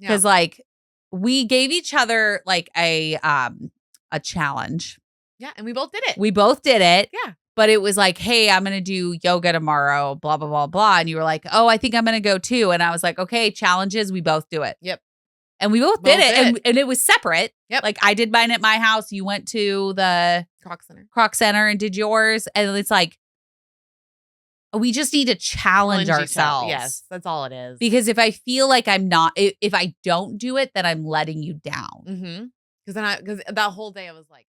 Because like we gave each other like a challenge. Yeah. And we both did it. We both did it. Yeah. But it was like, hey, I'm going to do yoga tomorrow, blah, blah, blah, blah. And you were like, oh, I think I'm going to go too. And I was like, okay, challenges. We both do it. Yep. And we both did it. And it was separate. Yep. Like I did mine at my house. You went to the Croc Center and did yours. And it's like, we just need to challenge ourselves. Yes, that's all it is. Because if I feel like I'm not, if I don't do it, then I'm letting you down. Mm-hmm. Because that whole day I was like,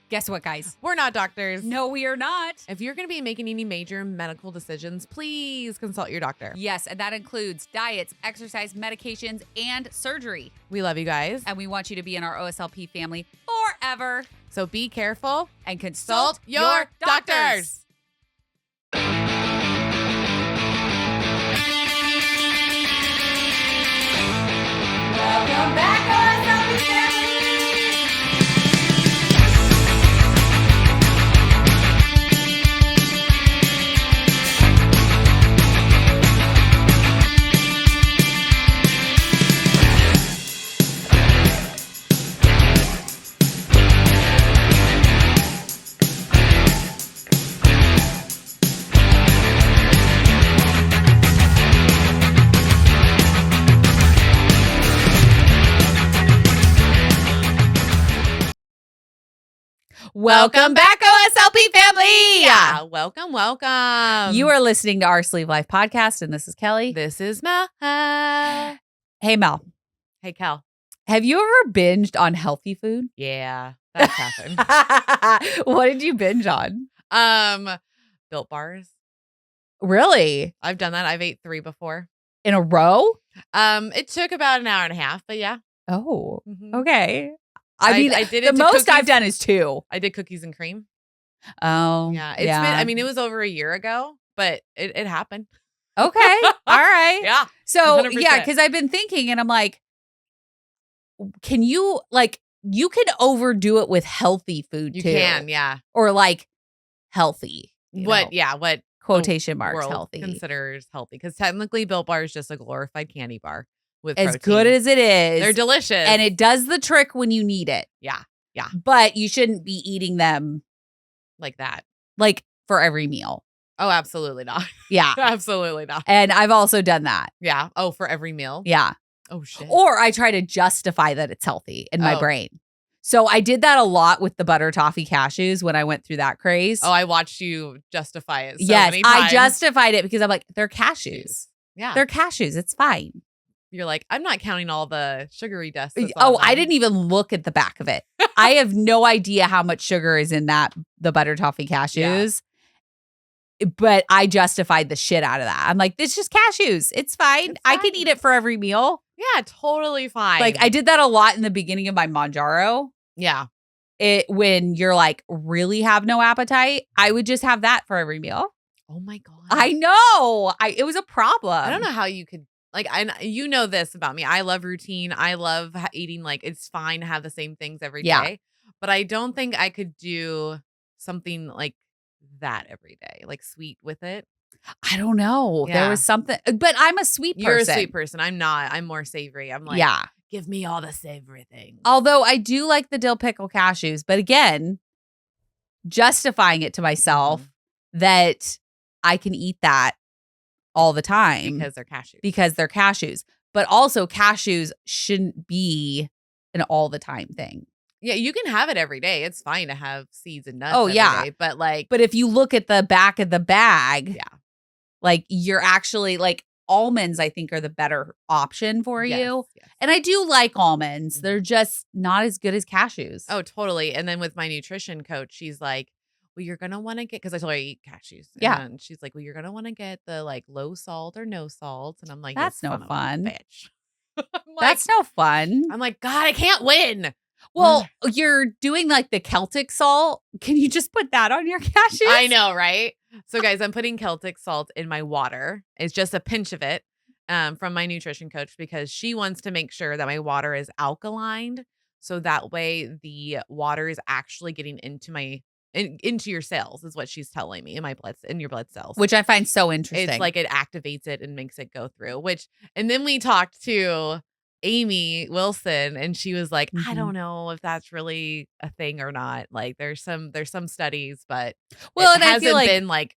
guess what, guys? We're not doctors. No, we are not. If you're going to be making any major medical decisions, please consult your doctor. Yes, and that includes diets, exercise, medications, and surgery. We love you guys. And we want you to be in our OSLP family forever. So be careful and consult your doctors. Welcome back, OSLP family. Welcome back, OSLP family. Yeah, welcome. You are listening to our Sleeve Life podcast, and this is Kelly. This is Mel. Hey, Mel. Hey, Kel. Have you ever binged on healthy food? Yeah, that's happened. What did you binge on? Built bars. Really? I've done that. I've ate 3 before. In a row? It took about an hour and a half, but yeah. Oh, Mm-hmm. Okay. I mean, I did it the most cookies. I've done is 2. I did cookies and cream. Oh, Yeah. It's been, I mean, it was over a year ago, but it happened. Okay. All right. Yeah. So, 100%. yeah, because I've been thinking and I'm like, can you, like, you can overdo it with healthy food too. You can, yeah. Or like healthy. What Quotation marks world healthy. considers healthy. Because technically Built Bar is just a glorified candy bar with As protein. good as it is. They're delicious. And it does the trick when you need it. Yeah. Yeah. But you shouldn't be eating them like that. Like for every meal. Oh, absolutely not. Yeah. Absolutely not. And I've also done that. Yeah. Oh, for every meal? Yeah. Oh, shit. Or I try to justify that it's healthy in my brain. So I did that a lot with the butter toffee cashews when I went through that craze. Oh, I watched you justify it so yes, many times. I justified it because I'm like, they're cashews. Yeah. They're cashews. It's fine. You're like, I'm not counting all the sugary dust. Oh, I didn't even look at the back of it. I have no idea how much sugar is in the butter toffee cashews. Yeah. But I justified the shit out of that. I'm like, it's just cashews. It's fine. I can eat it for every meal. Yeah, totally fine. Like I did that a lot in the beginning of my Manjaro. Yeah. When you're like really have no appetite, I would just have that for every meal. Oh my God. I know. It was a problem. I don't know how you could. Like, you know this about me. I love routine. I love eating, like, it's fine to have the same things every day. But I don't think I could do something like that every day, like sweet with it. I don't know. Yeah. There was something, but I'm a sweet person. You're a sweet person. I'm not. I'm more savory. I'm like, give me all the savory things. Although I do like the dill pickle cashews. But again, justifying it to myself that I can eat that all the time. Because they're cashews. But also cashews shouldn't be an all the time thing. Yeah, you can have it every day. It's fine to have seeds and nuts every day, but if you look at the back of the bag, like you're actually like almonds, I think are the better option for you. Yes. And I do like almonds. They're just not as good as cashews. Oh, totally. And then with my nutrition coach, she's like, well, you're going to want to get, because I told her I eat cashews. Yeah. And she's like, well, you're going to want to get the like low salt or no salt. And I'm like, that's no fun. Bitch. That's no fun. I'm like, God, I can't win. Well, you're doing like the Celtic salt. Can you just put that on your cashews? I know, right? So guys, I'm putting Celtic salt in my water. It's just a pinch of it from my nutrition coach because she wants to make sure that my water is alkaline. So that way the water is actually getting into my into your cells is what she's telling me in your blood cells. Which I find so interesting. It's like it activates it and makes it go through, and then we talked to Amy Wilson and she was like, I don't know if that's really a thing or not. Like there's some studies, but it hasn't been like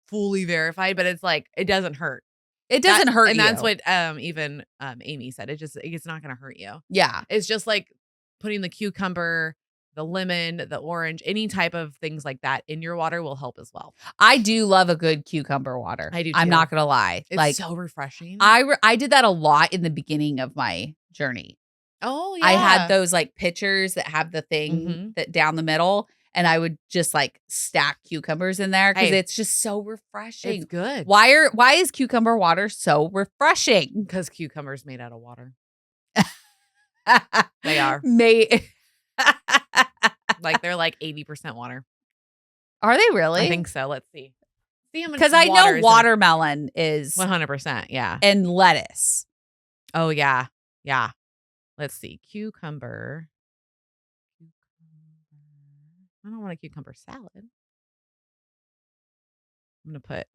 fully verified, but it's like, it doesn't hurt. It doesn't hurt and you. that's what even Amy said. It's not going to hurt you. Yeah. It's just like putting the cucumber, the lemon, the orange, any type of things like that in your water will help as well. I do love a good cucumber water. I do too. I'm not going to lie. It's like so refreshing. I did that a lot in the beginning of my journey. Oh, yeah. I had those like pitchers that have the thing that down the middle. And I would just like stack cucumbers in there because it's just so refreshing. It's good. Why is cucumber water so refreshing? Because cucumber's made out of water. They are. Like they're like 80% water. Are they really? I think so. Let's see. Because I know watermelon is 100%. Yeah. And lettuce. Oh, yeah. Yeah. Let's see. Cucumber. I don't want a cucumber salad. I'm going to put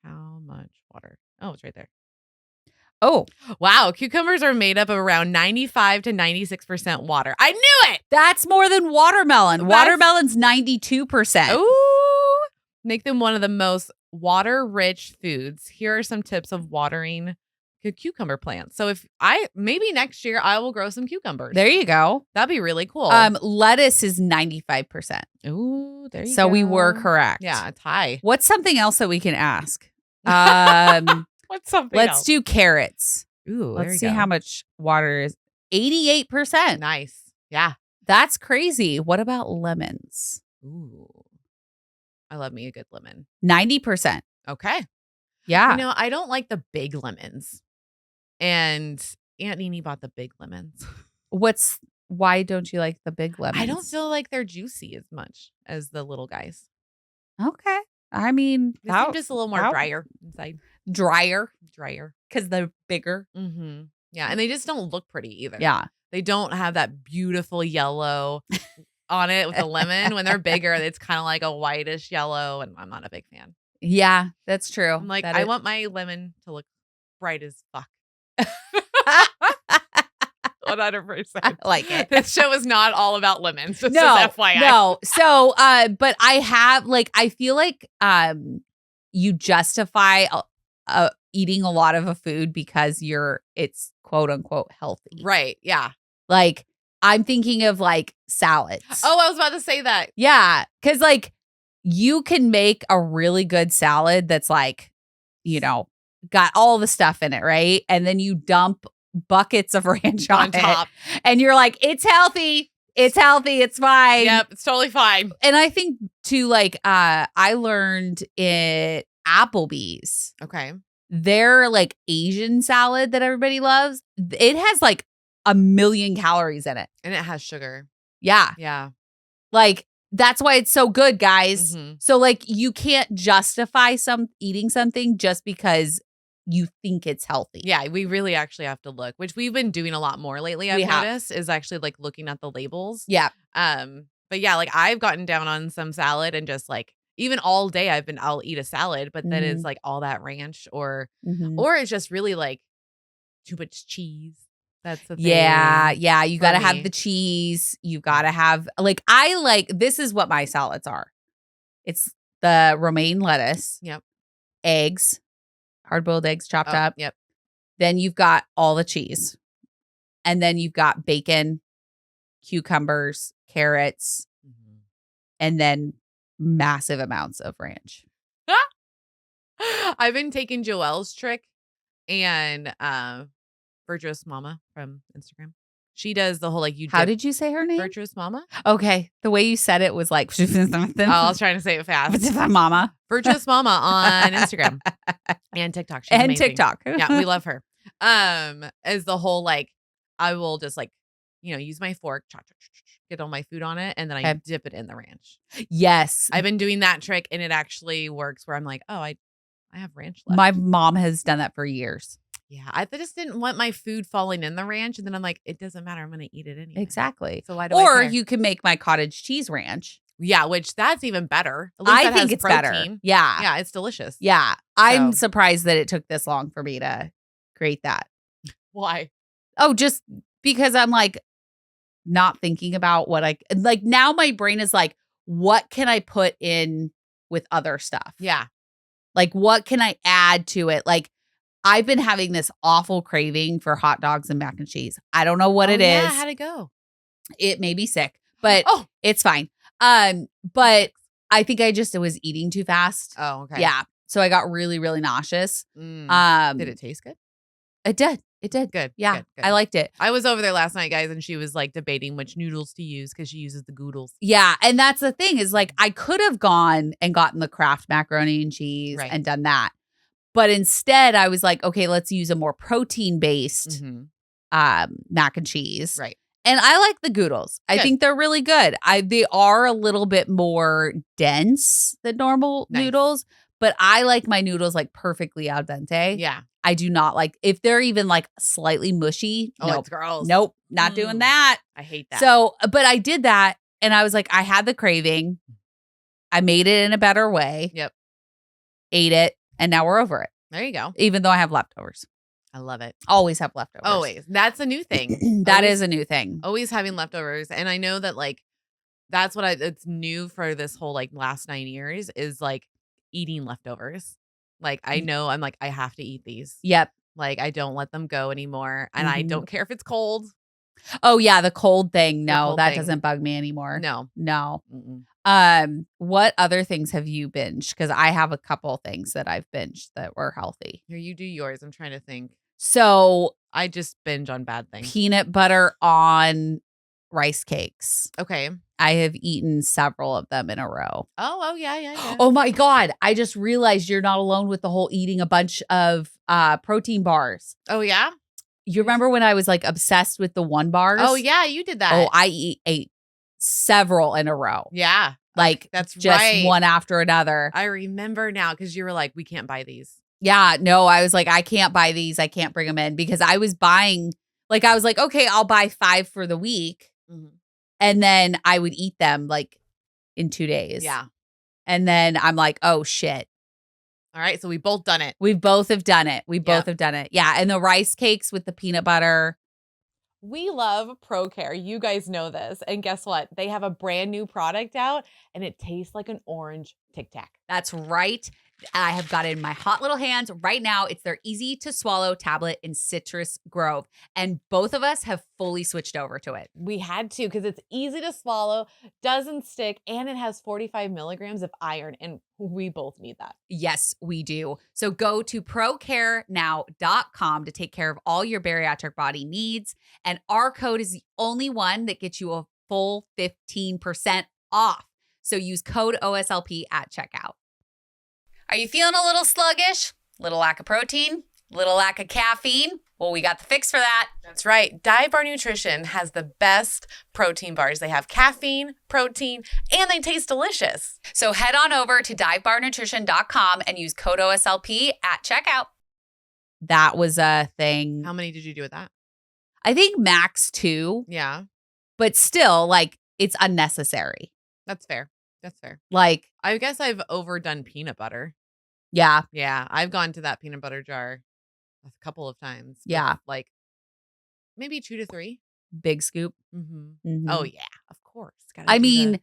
how much water? Oh, it's right there. Oh, wow. Cucumbers are made up of around 95 to 96% water. I knew it. That's more than watermelon. Watermelon's 92%. Ooh. Make them one of the most water-rich foods. Here are some tips of watering cucumber plants. So maybe next year I will grow some cucumbers. There you go. That'd be really cool. Lettuce is 95%. Ooh, there you go. So we were correct. Yeah, it's high. What's something else that we can ask? What's something Let's else? do carrots. Ooh, let's see how much water is. 88%. Nice. Yeah. That's crazy. What about lemons? Ooh. I love me a good lemon. 90%. Okay. Yeah. I don't like the big lemons. And Aunt Nene bought the big lemons. Why don't you like the big lemons? I don't feel like they're juicy as much as the little guys. Okay. I mean, they're just a little more drier inside. Drier. Because they're bigger. Mm-hmm. Yeah. And they just don't look pretty either. Yeah. They don't have that beautiful yellow on it with the lemon. When they're bigger, it's kind of like a whitish yellow. And I'm not a big fan. Yeah, that's true. I'm like, I want my lemon to look bright as fuck. 100%. I like it. This show is not all about lemons. Just FYI. No. So, but I feel like you justify eating a lot of a food because it's quote unquote healthy. Right. Yeah. Like I'm thinking of like salads. Oh, I was about to say that. Yeah. Cause like you can make a really good salad that's like, got all the stuff in it, right? And then you dump buckets of ranch on top. And you're like, it's healthy. It's healthy. It's fine. Yep. It's totally fine. And I think too, like, I learned at Applebee's. Okay. Their like Asian salad that everybody loves, it has like 1 million calories in it. And it has sugar. Yeah. Yeah. Like, that's why it's so good, guys. Mm-hmm. So like you can't justify eating something just because you think it's healthy. Yeah, we really actually have to look, which we've been doing a lot more lately. I've noticed is actually like looking at the labels. Yeah. But yeah, like I've gotten down on some salad and just like even all day I'll eat a salad, but then it's like all that ranch or it's just really like too much cheese. That's the thing. Yeah. You got to have the cheese. You got to have this is what my salads are. It's the romaine lettuce. Yep. Eggs, hard-boiled eggs chopped up. Yep. Then you've got all the cheese. And then you've got bacon, cucumbers, carrots, and then massive amounts of ranch. I've been taking Joelle's trick and Virtuous Mama from Instagram. She does the whole How did you say her name? Virtuous Mama. Okay. The way you said it was like I was trying to say it fast. Mama. Virtuous Mama on Instagram and TikTok. She's amazing. TikTok. Yeah, we love her. As the whole I will just use my fork, get all my food on it, and then I dip it in the ranch. Yes. I've been doing that trick and it actually works where I'm like, oh, I have ranch left. My mom has done that for years. Yeah, I just didn't want my food falling in the ranch, and then I'm like, it doesn't matter. I'm going to eat it anyway. Exactly. So why do I care? You can make my cottage cheese ranch. Yeah, which that's even better. At least I that think has it's protein. better. Yeah. Yeah, it's delicious. Yeah. I'm So- surprised that it took this long for me to create that. Why? Oh, just because I'm like not thinking about what like now my brain is like, what can I put in with other stuff? Yeah. Like, what can I add to it? Like, I've been having this awful craving for hot dogs and mac and cheese. I don't know what it is. Yeah, how'd it go? It made me sick, but Oh. it's fine. But I think I just was eating too fast. Oh, okay. Yeah. So I got really, really nauseous. Did it taste good? It did. It did. Good. Yeah. Good. I liked it. I was over there last night, guys, and she was like debating which noodles to use because she uses the Goodles. Yeah. And that's the thing is like, I could have gone and gotten the Kraft macaroni and cheese and done that. But instead I was like, okay, let's use a more protein based mac and cheese. Right. And I like the Goodles. I think they're really good. They are a little bit more dense than normal noodles, but I like my noodles like perfectly al dente. Yeah. I do not like if they're even like slightly mushy. Oh, it's gross. Nope, not doing that. I hate that. So, but I did that and I was like, I had the craving. I made it in a better way. Yep. Ate it, and now we're over it. There you go. Even though I have leftovers. I love it. Always have leftovers. Always. That's a new thing. That is a new thing. Always having leftovers. And I know that like that's what it's new for this whole like last 9 years is like eating leftovers. Like I know I'm like, I have to eat these. Yep. Like I don't let them go anymore. And I don't care if it's cold. Oh yeah, the cold thing. No, that thing. doesn't bug me anymore. No. What other things have you binged? Because I have a couple things that I've binged that were healthy. Here, you do yours. I'm trying to think. So I just binge on bad things. Peanut butter on rice cakes. Okay. I have eaten several of them in a row. Oh yeah. Oh my God. I just realized you're not alone with the whole eating a bunch of protein bars. Oh yeah? You remember when I was like obsessed with the 1 bars? Oh yeah, you did that. Oh, I ate several in a row. Yeah. Like that's just right. one after another. I remember now because you were like, we can't buy these. Yeah, no, I was like, I can't buy these. I can't bring them in because I was buying, like, I was like, okay, I'll buy 5 for the week. And then I would eat them like in 2 days. Yeah. And then I'm like, oh shit. All right. So we both done it. We both have done it. We both have done it. Yeah. And the rice cakes with the peanut butter. We love ProCare. You guys know this. And guess what? They have a brand new product out and it tastes like an orange Tic Tac. That's right. I have got it in my hot little hands right now. It's their easy to swallow tablet in Citrus Grove. And both of us have fully switched over to it. We had to because it's easy to swallow, doesn't stick, and it has 45 milligrams of iron. And we both need that. Yes, we do. So go to procarenow.com to take care of all your bariatric body needs. And our code is the only one that gets you a full 15% off. So use code OSLP at checkout. Are you feeling a little sluggish? Little lack of protein? Little lack of caffeine? Well, we got the fix for that. That's right. Dive Bar Nutrition has the best protein bars. They have caffeine, protein, and they taste delicious. So head on over to divebarnutrition.com and use code OSLP at checkout. That was a thing. How many did you do with that? I think max 2. Yeah. But still, like, it's unnecessary. That's fair. That's fair. Like, I guess I've overdone peanut butter. Yeah. Yeah. I've gone to that peanut butter jar a couple of times. Yeah. Like maybe 2 to 3. Big scoop. Oh, yeah. Of course. I mean,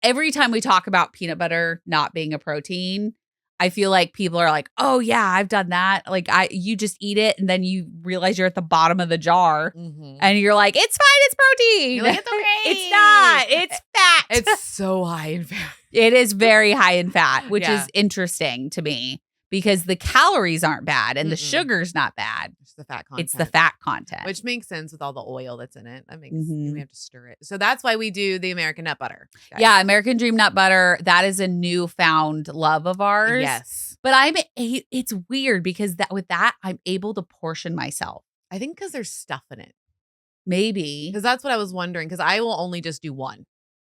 every time we talk about peanut butter not being a protein, I feel like people are like, oh yeah, I've done that. Like you just eat it and then you realize you're at the bottom of the jar and you're like, it's fine, it's protein. You're like, it's okay. It's not. It's fat. It's so high in fat. It is very high in fat, which is interesting to me because the calories aren't bad and the sugar's not bad. It's the fat content. It's the fat content. Which makes sense with all the oil that's in it. That makes we have to stir it. So that's why we do the American nut butter. Guys. Yeah, American Dream Nut Butter. That is a newfound love of ours. Yes. But it's weird because with that, I'm able to portion myself. I think because there's stuff in it. Maybe. Because that's what I was wondering. Because I will only just do one.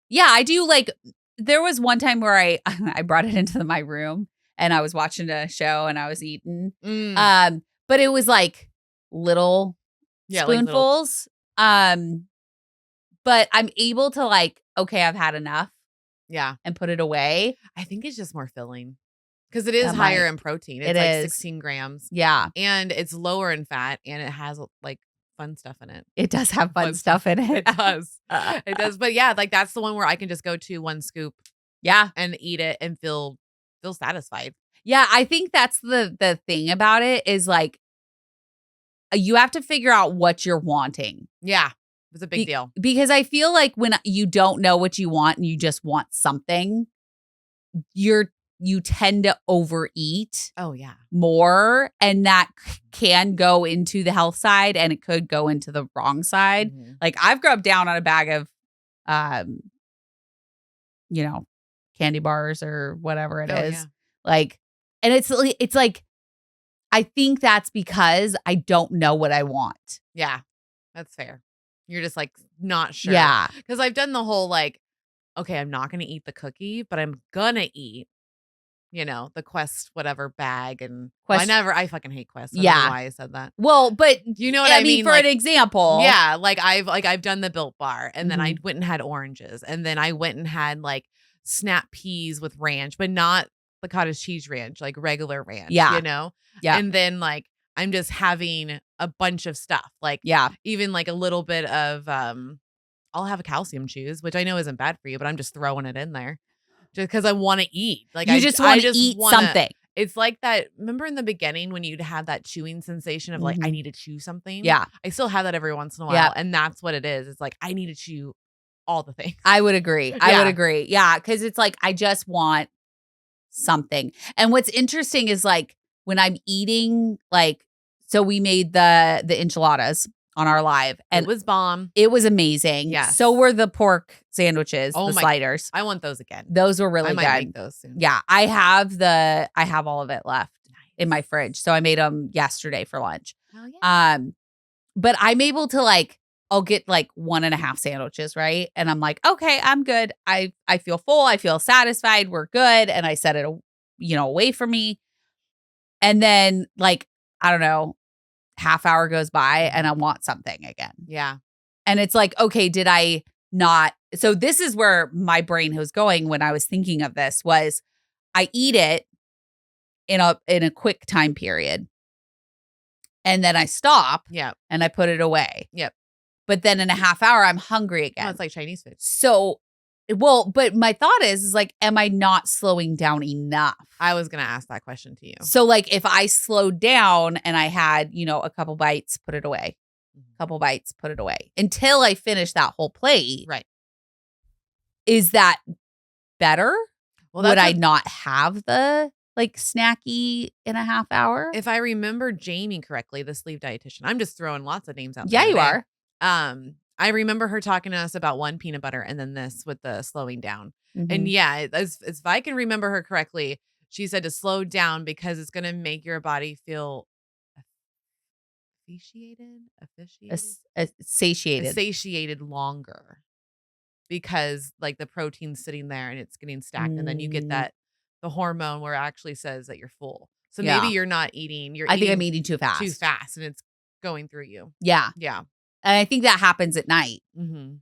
Yeah, I do. Like, there was one time where I brought it into my room and I was watching a show and I was eating. But it was like little spoonfuls. But I'm able to like, okay, I've had enough. Yeah. and put it away. I think it's just more filling because it is That higher might- in protein. it It's like is. 16 grams Yeah. and it's lower in fat and it has like fun stuff in it. It does have fun stuff in it. It does. It does. But yeah, like that's the one where I can just go to one scoop Yeah. and eat it and feel satisfied. Yeah. I think that's the thing about it is like, you have to figure out what you're wanting. Yeah. It's a big deal. Because I feel like when you don't know what you want and you just want something, you tend to overeat Oh, yeah. more, and that can go into the health side and it could go into the wrong side. Mhm. Like I've grubbed down on a bag of candy bars or whatever it is. Yeah. Like, and it's like I think that's because I don't know what I want. Yeah. That's fair. You're just like not sure. Yeah. Because I've done the whole like, okay, I'm not going to eat the cookie, but I'm going to eat, the Quest whatever bag. And I fucking hate Quest. I don't know why I said that. Well, but you know what I mean? For an example. Yeah. Like I've done the Built Bar and then I Mhm. went and had oranges and then I went and had like snap peas with ranch, but not the cottage cheese ranch, like regular ranch, Yeah. Yeah. And then like, I'm just having a bunch of stuff. Like even like a little bit of, I'll have a calcium chews, which I know isn't bad for you, but I'm just throwing it in there just because I want to eat. Like you just want to eat something. It's like that. Remember in the beginning when you'd have that chewing sensation of like, I need to chew something. Yeah. I still have that every once in a while. Yeah. And that's what it is. It's like, I need to chew all the things. I would agree. I would agree. Yeah. Cause it's like, I just want something. And what's interesting is like when I'm eating, like, so we made the enchiladas on our live and it was bomb. It was amazing. Yeah. So were the pork sandwiches, the sliders. I want those again. Those were really I good. might make those soon. Yeah. I have all of it left in my fridge. So I made them yesterday for lunch. Oh, yeah. But I'm able to like, I'll get like 1.5 sandwiches, right? And I'm like, okay, I'm good. I feel full. I feel satisfied. We're good. And I set it, away from me. And then like, I don't know, half hour goes by and I want something again. Yeah. And it's like, okay, did I not? So this is where my brain was going when I was thinking of this was I eat it in a quick time period. And then I stop. Yeah. And I put it away. Yep. But then in a half hour, I'm hungry again. Oh, it's like Chinese food. So, but my thought is like, am I not slowing down enough? I was going to ask that question to you. So like if I slowed down and I had, a couple bites, put it away, couple bites, put it away until I finish that whole plate. Right. Is that better? Well, would I not have the like snacky in a half hour? If I remember Jamie correctly, the sleeve dietitian, I'm just throwing lots of names out. Yeah, you are. I remember her talking to us about one peanut butter and then this with the slowing down. Mm-hmm. And yeah, as if I can remember her correctly, she said to slow down because it's going to make your body feel satiated longer because like the protein's sitting there and it's getting stacked. And then you get the hormone where it actually says that you're full. So maybe you're not eating. I think I'm eating too fast. Too fast and it's going through you. Yeah. Yeah. And I think that happens at night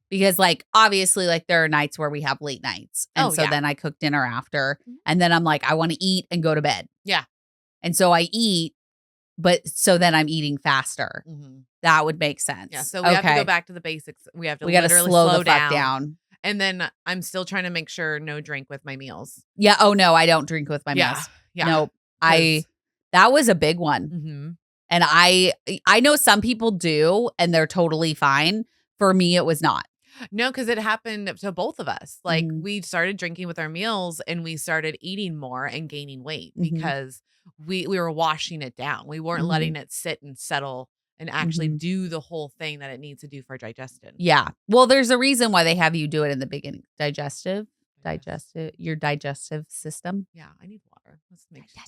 because like, obviously like there are nights where we have late nights. And then I cook dinner after and then I'm like, I want to eat and go to bed. Yeah. And so I eat, but so then I'm eating faster. That would make sense. Yeah. So we have to go back to the basics. We have to got to slow the fuck down. And then I'm still trying to make sure no drink with my meals. Yeah. Oh no, I don't drink with my meals. Yeah. Nope. That was a big one. And I know some people do and they're totally fine. For me, it was not. No, because it happened to both of us. Like we started drinking with our meals and we started eating more and gaining weight because we were washing it down. We weren't letting it sit and settle and actually do the whole thing that it needs to do for digestion. Yeah. Well, there's a reason why they have you do it in the beginning. Your digestive system. Yeah. I need water. Let's make sure.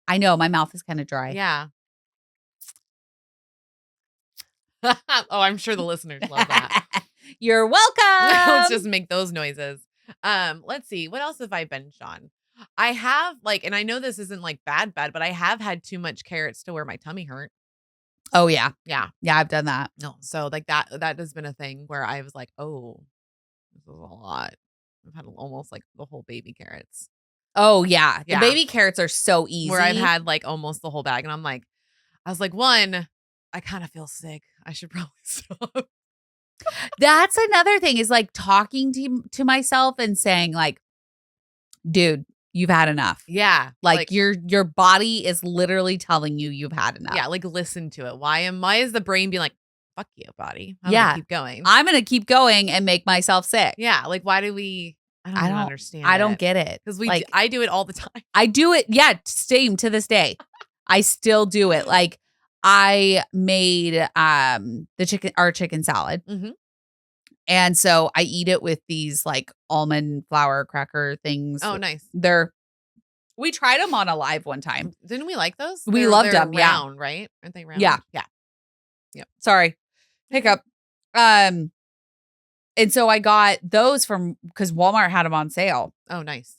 I know. My mouth is kind of dry. Yeah. Oh, I'm sure the listeners love that. You're welcome. Let's just make those noises. Let's see. What else have I binged on? I have and I know this isn't like bad, but I have had too much carrots to where my tummy hurt. Oh yeah. Yeah. Yeah, I've done that. No. So like that has been a thing where I was like, oh, this is a lot. I've had almost like the whole baby carrots. Oh yeah. Yeah. The baby carrots are so easy. Where I've had like almost the whole bag, and I was like, one, I kind of feel sick. I should probably stop. That's another thing is like talking to myself and saying like, dude, you've had enough. Yeah. Like your body is literally telling you you've had enough. Yeah, like listen to it. Why is the brain being like, fuck you, body? I'm Yeah. gonna keep going. I'm gonna keep going and make myself sick. Yeah, like why do we? I don't understand. I don't get it because like I do it all the time. I do it. Yeah, same to this day. I still do it. Like I made our chicken salad. Mm-hmm. And so I eat it with these like almond flour cracker things. Oh, nice. We tried them on a live one time. Didn't we like those? We loved them. Round, right? Aren't they round? Yeah. Yeah. Yep. Sorry. Hiccup. And so I got those because Walmart had them on sale. Oh, nice.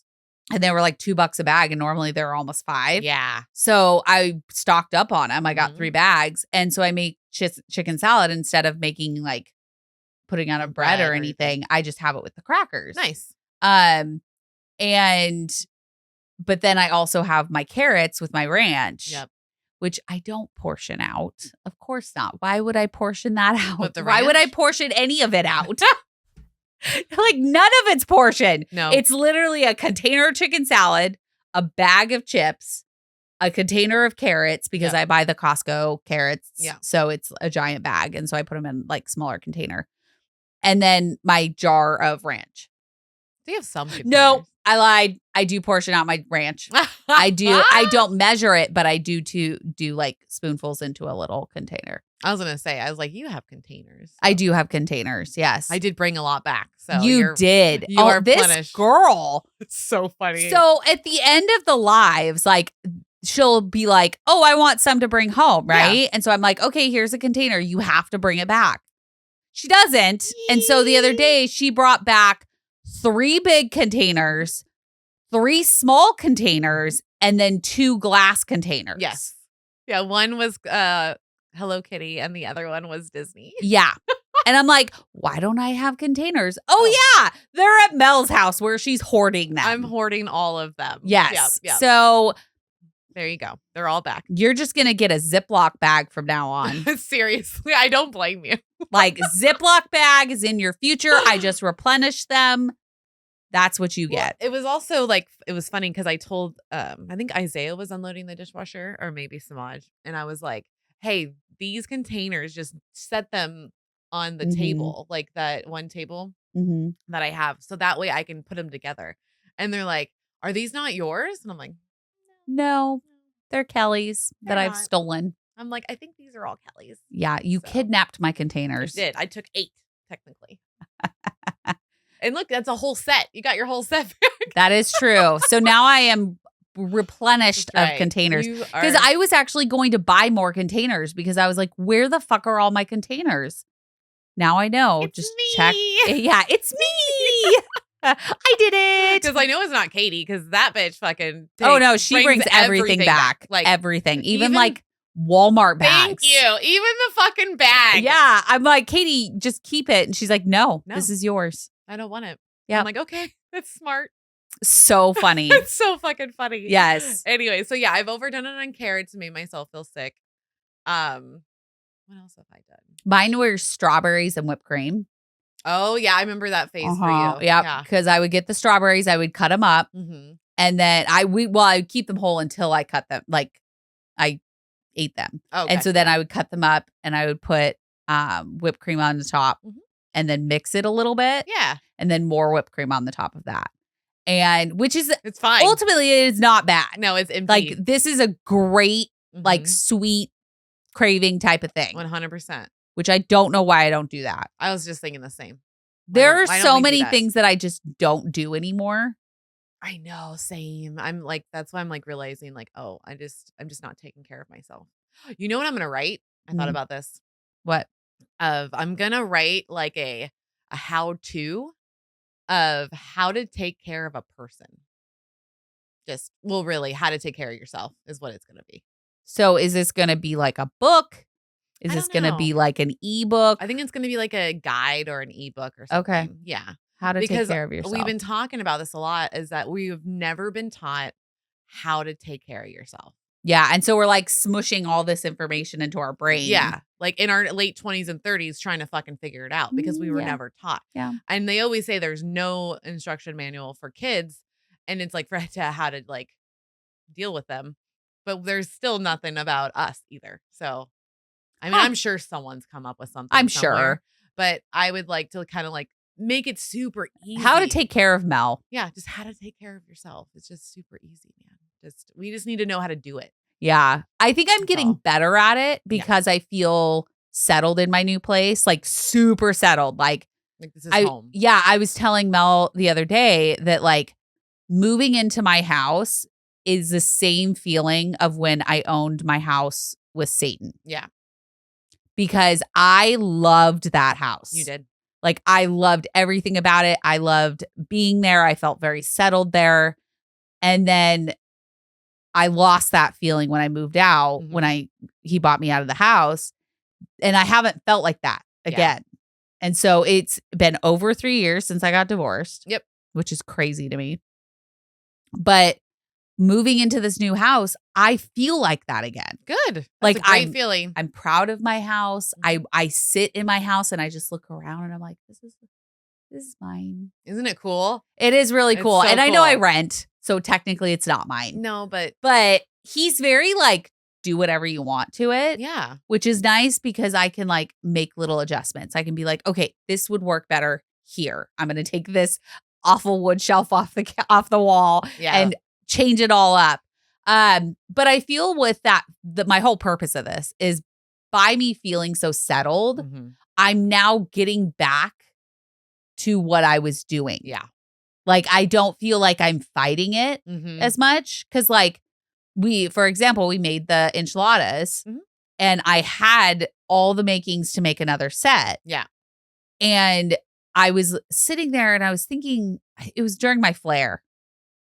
And they were like $2 a bag. And normally they're almost $5. Yeah. So I stocked up on them. I got 3 bags. And so I make chicken salad instead of making like putting on a bread or anything. I just have it with the crackers. Nice. But then I also have my carrots with my ranch. Yep. Which I don't portion out. Of course not. Why would I portion that out? With the Why would I ranch? portion any of it out? Like none of it's portioned. No. It's literally a container of chicken salad, a bag of chips, a container of carrots because I buy the Costco carrots. Yeah. So it's a giant bag. And so I put them in like smaller container. And then my jar of ranch. Do you have some containers? No, I lied. I do portion out my ranch. I do. I don't measure it, but I do like spoonfuls into a little container. I was gonna say, I was like, you have containers. So. I do have containers. Yes, I did bring a lot back. So you did. You are this punished. girl. It's so funny. So at the end of the lives, like she'll be like, "Oh, I want some to bring home," right? Yeah. And so I'm like, "Okay, here's a container. You have to bring it back." She doesn't, and so the other day she brought back 3 big containers, 3 small containers, and then 2 glass containers. Yes. Yeah. One was Hello Kitty and the other one was Disney. Yeah. And I'm like, why don't I have containers? Oh, yeah. They're at Mel's house where she's hoarding them. I'm hoarding all of them. Yes. Yep. So there you go. They're all back. You're just going to get a Ziploc bag from now on. Seriously. I don't blame you. Like Ziploc bag is in your future. I just replenish them. That's what you get. Well, it was also like, it was funny because I told, I think Isaiah was unloading the dishwasher or maybe Samaj. And I was like, hey, these containers, just set them on the table, like that one table that I have. So that way I can put them together. And they're like, are these not yours? And I'm like, no, they're Kelly's that I've stolen. I'm like, I think these are all Kelly's. Yeah, you kidnapped my containers. I did. I took 8, technically. And look, that's a whole set. You got your whole set back. That is true. So now I am replenished of containers. Because I was actually going to buy more containers because I was like, where the fuck are all my containers? Now I know. It's just me. Check. Yeah, it's me. I did it. Because I know it's not Katie because that bitch fucking oh no, she brings everything back. Like everything. Even like Walmart bags. Thank you. Even the fucking bag. Yeah. I'm like, Katie, just keep it. And she's like, no, this is yours. I don't want it. Yeah. I'm like, okay, that's smart. So funny. It's so fucking funny. Yes. Anyway, so yeah, I've overdone it on carrots and made myself feel sick. What else have I done? Mine were strawberries and whipped cream. Oh yeah, I remember that phase for you. Yeah, because I would get the strawberries, I would cut them up, and then I would keep them whole until I cut them. Like I ate them, and so then I would cut them up and I would put whipped cream on the top, and then mix it a little bit. Yeah, and then more whipped cream on the top of that, and which is it's fine. Ultimately, it is not bad. No, it's empty. Like this is a great like sweet craving type of thing. 100%. Which I don't know why I don't do that. I was just thinking the same. There are so many things that I just don't do anymore. I know, same. I'm like, that's why I'm like realizing like, oh, I'm just not taking care of myself. You know what I'm gonna write? I thought about this. What? I'm gonna write like a how-to of how to take care of a person. Really, how to take care of yourself is what it's gonna be. So is this gonna be like a book? Is this going to be like an ebook? I think it's going to be like a guide or an ebook or something. Okay. Yeah. How to take Because care of yourself. we've been talking about this a lot, is that we have never been taught how to take care of yourself. Yeah. And so we're like smushing all this information into our brain. Yeah. Like in our late 20s and 30s trying to fucking figure it out because we were never taught. Yeah. And they always say there's no instruction manual for kids. And it's like for how to like deal with them. But there's still nothing about us either. So, I mean, I'm sure someone's come up with something. I'm somewhere, sure. But I would like to kind of like make it super easy. How to take care of Mel. Yeah, just how to take care of yourself. It's just super easy, man. We just need to know how to do it. Yeah. I think I'm getting better at it because I feel settled in my new place, like super settled. Like this is home. Yeah. I was telling Mel the other day that like moving into my house is the same feeling of when I owned my house with Satan. Yeah. Because I loved that house. You did. Like I loved everything about it. I loved being there. I felt very settled there. And then I lost that feeling when I moved out, when he bought me out of the house. And I haven't felt like that again. Yeah. And so it's been over 3 years since I got divorced. Yep. Which is crazy to me. But moving into this new house, I feel like that again. Good. That's like a great feeling. I'm proud of my house. I sit in my house and I just look around and I'm like, this is mine. Isn't it cool? It is really cool. So and I cool. know I rent, so technically it's not mine. No, but he's very like, do whatever you want to it. Yeah. Which is nice because I can like make little adjustments. I can be like, okay, this would work better here. I'm going to take this awful wood shelf off the wall and change it all up. But I feel with that my whole purpose of this is by me feeling so settled, I'm now getting back to what I was doing. Yeah. Like I don't feel like I'm fighting it as much. Cause like for example, we made the enchiladas and I had all the makings to make another set. Yeah. And I was sitting there and I was thinking, it was during my flare.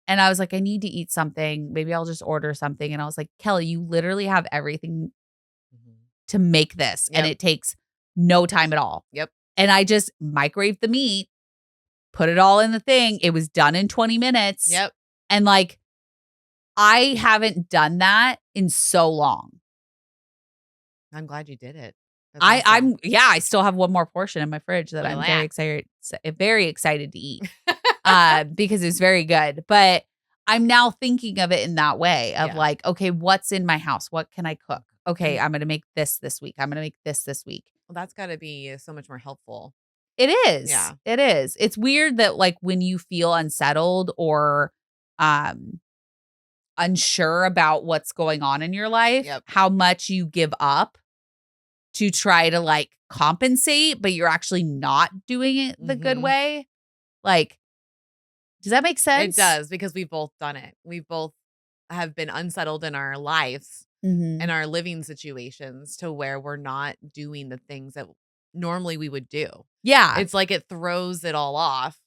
And I was like, I need to eat something. Maybe I'll just order something. And I was like, Kelly, you literally have everything to make this. Yep. And it takes no time at all. Yep. And I just microwaved the meat, put it all in the thing. It was done in 20 minutes. Yep. And like, I haven't done that in so long. I'm glad you did it. I still have one more portion in my fridge that I'm very excited to eat. Because it's very good. But I'm now thinking of it in that way of like, okay, what's in my house? What can I cook? Okay, I'm going to make this week. I'm going to make this week. Well, that's got to be so much more helpful. It is. Yeah. It is. It's weird that like when you feel unsettled or unsure about what's going on in your life, how much you give up to try to like compensate, but you're actually not doing it the good way. Like, does that make sense? It does, because we've both done it. We both have been unsettled in our lives and our living situations to where we're not doing the things that normally we would do. Yeah. It's like it throws it all off,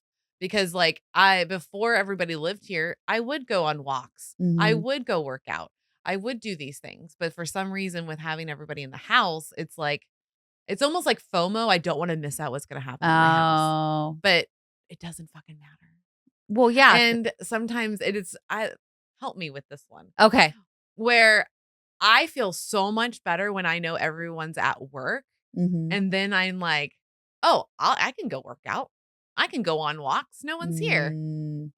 because like before everybody lived here, I would go on walks. I would go work out. I would do these things. But for some reason with having everybody in the house, it's like, it's almost like FOMO. I don't want to miss out what's going to happen in my house. But it doesn't fucking matter. Well, yeah. And sometimes help me with this one. Okay. Where I feel so much better when I know everyone's at work. And then I'm like, oh, I can go work out. I can go on walks. No one's here.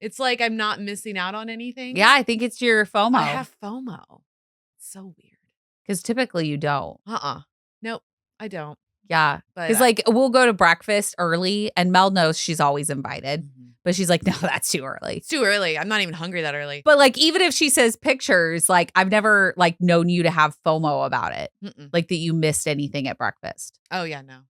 It's like I'm not missing out on anything. Yeah, I think it's your FOMO. I have FOMO. It's so weird. Because typically you don't. Nope, I don't. Yeah. Because like we'll go to breakfast early and Mel knows she's always invited. But she's like, no, that's too early. It's too early. I'm not even hungry that early. But like, even if she says pictures, like I've never like known you to have FOMO about it. Like that you missed anything at breakfast. Oh yeah, no.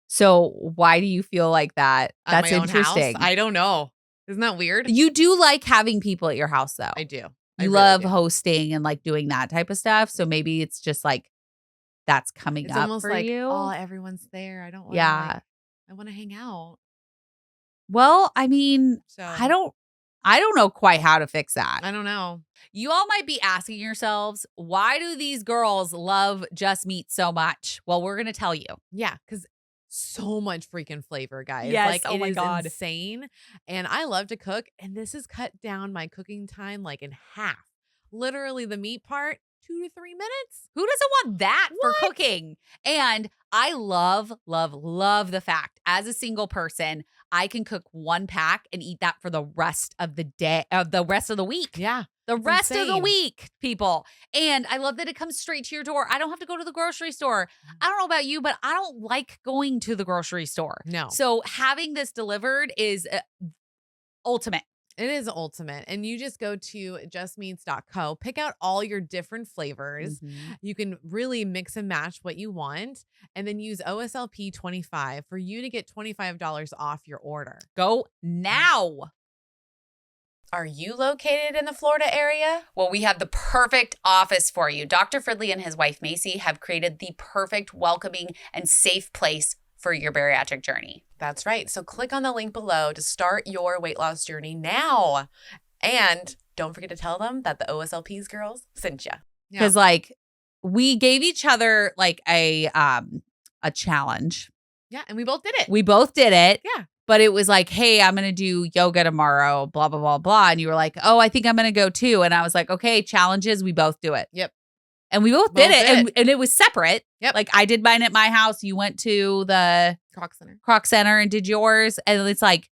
So why do you feel like that? That's interesting. I don't know. Isn't that weird? You do like having people at your house though. I do. You love hosting and like doing that type of stuff. So maybe it's just like that's coming up almost for like, you. oh, everyone's there. I don't want to. I want to hang out. Well, I mean, I don't know quite how to fix that. I don't know. You all might be asking yourselves, why do these girls love Just Meat so much? Well, we're going to tell you. Yeah, because so much freaking flavor, guys. Yes. Like, Oh it my is God. insane. And I love to cook. And this has cut down my cooking time like in half. Literally the meat part, 2 to 3 minutes. Who doesn't want that for What? cooking? And I love, love, love the fact as a single person, I can cook one pack and eat that for the rest of the day, the rest of the week. Yeah. The it's rest of the insane. week, people. And I love that it comes straight to your door. I don't have to go to the grocery store. I don't know about you, but I don't like going to the grocery store. No. So having this delivered is ultimate. It is ultimate. And you just go to justmeats.co, pick out all your different flavors. You can really mix and match what you want, and then use OSLP 25 for you to get $25 off your order. Go now. Are you located in the Florida area? Well, we have the perfect office for you. Dr. Fridley and his wife, Macy, have created the perfect, welcoming, and safe place for your bariatric journey. That's right. So click on the link below to start your weight loss journey now. And don't forget to tell them that the OSLP's girls sent you. Because like we gave each other like a challenge. Yeah, and we both did it. We both did it. Yeah. But it was like, hey, I'm going to do yoga tomorrow, blah, blah, blah, blah. And you were like, oh, I think I'm going to go too. And I was like, okay, challenges, we both do it. Yep. And we both did it. And it was separate. Yep. Like I did mine at my house. You went to the Croc Center and did yours. And it's like,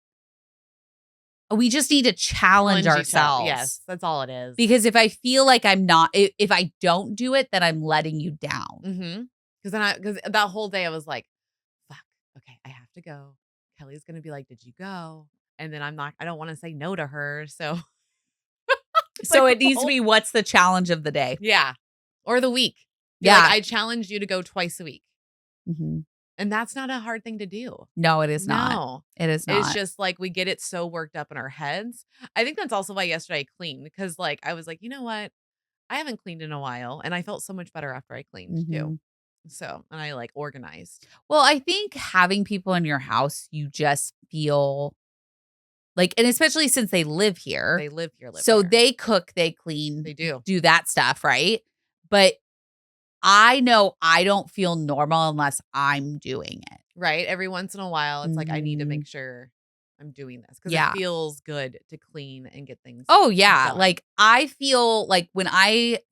we just need to challenge ourselves. Yes, that's all it is. Because if I feel like I'm not, if I don't do it, then I'm letting you down. Mm-hmm. Because that whole day I was like, fuck, okay, I have to go. Kelly's going to be like, did you go? And then I don't want to say no to her. So, so it needs to be, what's the challenge of the day? Yeah. Or the week. Yeah. Like, I challenge you to go twice a week. Mm-hmm. And that's not a hard thing to do. No, it is not. No. It is not. It's just like we get it so worked up in our heads. I think that's also why yesterday I cleaned, because like I was like, you know what? I haven't cleaned in a while. And I felt so much better after I cleaned too. So, and I like organized. Well, I think having people in your house, you just feel like, and especially since they live here. They live here. So they cook, they clean. They do that stuff, right? But I know I don't feel normal unless I'm doing it. Right. Every once in a while, it's like, I need to make sure I'm doing this because it feels good to clean and get things. Oh, yeah. done. Like I feel like when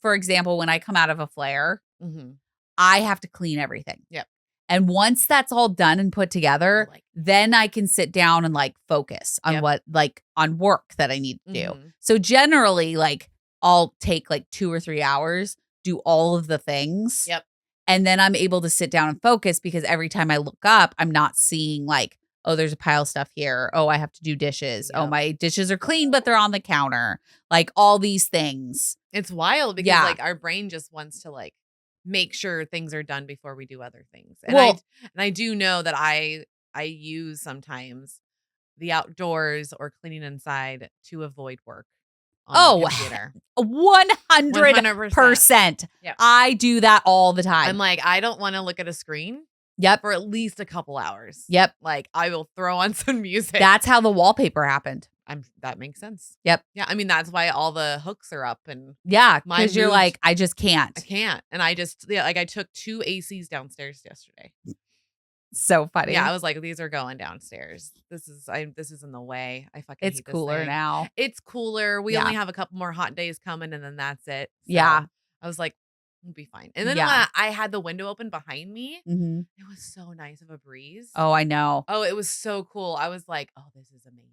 for example, when I come out of a flare, I have to clean everything. Yep. And once that's all done and put together, then I can sit down and like focus on on work that I need to do. So generally, like I'll take like 2 or 3 hours, do all of the things. Yep. And then I'm able to sit down and focus because every time I look up, I'm not seeing like, oh, there's a pile of stuff here. Oh, I have to do dishes. Yep. Oh, my dishes are clean, but they're on the counter. Like all these things. It's wild because like our brain just wants to like make sure things are done before we do other things. And I do know that I use sometimes the outdoors or cleaning inside to avoid work. On the computer. 100%. Yep. I do that all the time. I'm like, I don't want to look at a screen. Yep. For at least a couple hours. Yep. Like I will throw on some music. That's how the wallpaper happened. That makes sense. Yep. Yeah. I mean, that's why all the hooks are up and because you're like, I just can't. I can't. And I just like I took 2 ACs downstairs yesterday. So funny. Yeah, I was like, these are going downstairs. This is in the way. I fucking It's hate this cooler thing. now. It's cooler. We only have a couple more hot days coming and then that's it. So yeah. I was like, we'll be fine. And then when I had the window open behind me, it was so nice of a breeze. Oh, I know. Oh, it was so cool. I was like, oh, this is amazing.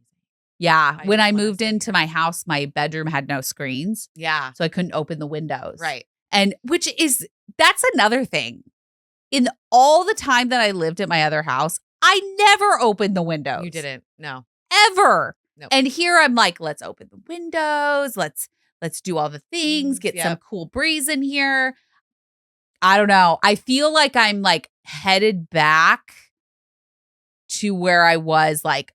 Yeah. When I moved into my house, my bedroom had no screens. Yeah. So I couldn't open the windows. Right. And that's another thing. In all the time that I lived at my other house, I never opened the windows. You didn't. No. Ever. Nope. And here I'm like, let's open the windows. Let's do all the things, get some cool breeze in here. I don't know. I feel like I'm like headed back to where I was like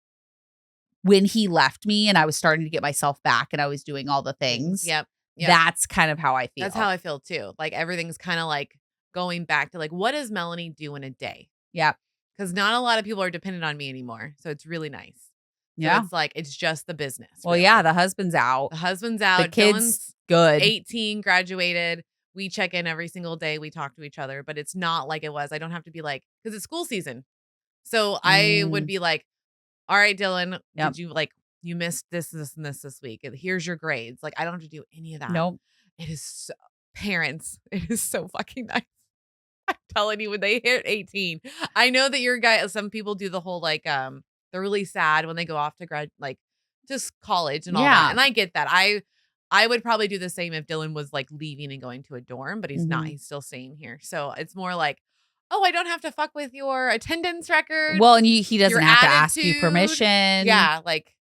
when he left me and I was starting to get myself back and I was doing all the things. Yep. That's kind of how I feel. That's how I feel too. Like everything's kind of like going back to like, what does Melanie do in a day? Yeah. Because not a lot of people are dependent on me anymore. So it's really nice. So yeah. it's like, it's just the business. Well, really. yeah, the husband's out. The kids, Dylan's good. 18, graduated. We check in every single day. We talk to each other, but it's not like it was. I don't have to be like, because it's school season. So I would be like, all right, Dylan, Yep. did you like, you missed this, this, and this week. And here's your grades. Like, I don't have to do any of that. Nope. It is so, parents, it is so fucking nice. I'm telling you, when they hit 18, I know that your guy, some people do the whole like, they're really sad when they go off to just college and all that. And I get that. I would probably do the same if Dylan was like leaving and going to a dorm, but he's not. He's still staying here. So it's more like, oh, I don't have to fuck with your attendance record. Well, and he doesn't your have to ask you attitude. permission. Yeah, like